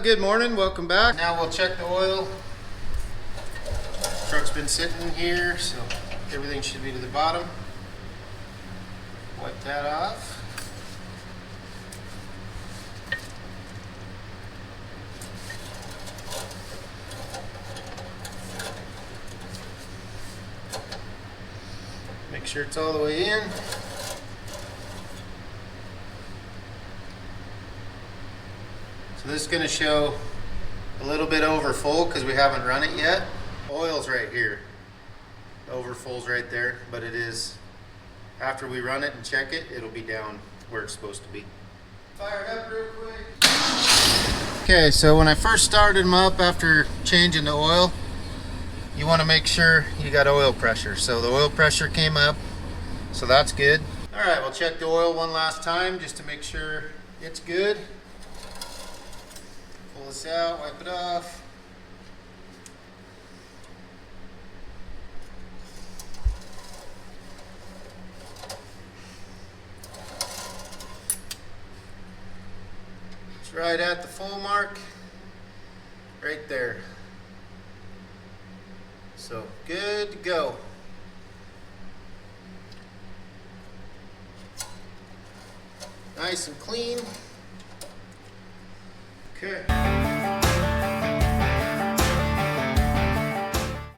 Good morning, welcome back. Now we'll check the oil. Truck's been sitting here, so everything should be to the bottom. Wipe that off. Make sure it's all the way in. So this is going to show a little bit over full because we haven't run it yet. Oil's right here. Over full's right there, but it is, after we run it and check it, it'll be down where it's supposed to be. Fire it up real quick. Okay, so when I first started them up after changing the oil, you want to make sure you got oil pressure. So the oil pressure came up, so that's good. All right, we'll check the oil one last time just to make sure it's good. Pull this out, wipe it off. It's right at the full mark, right there. So good to go. Nice and clean. Okay.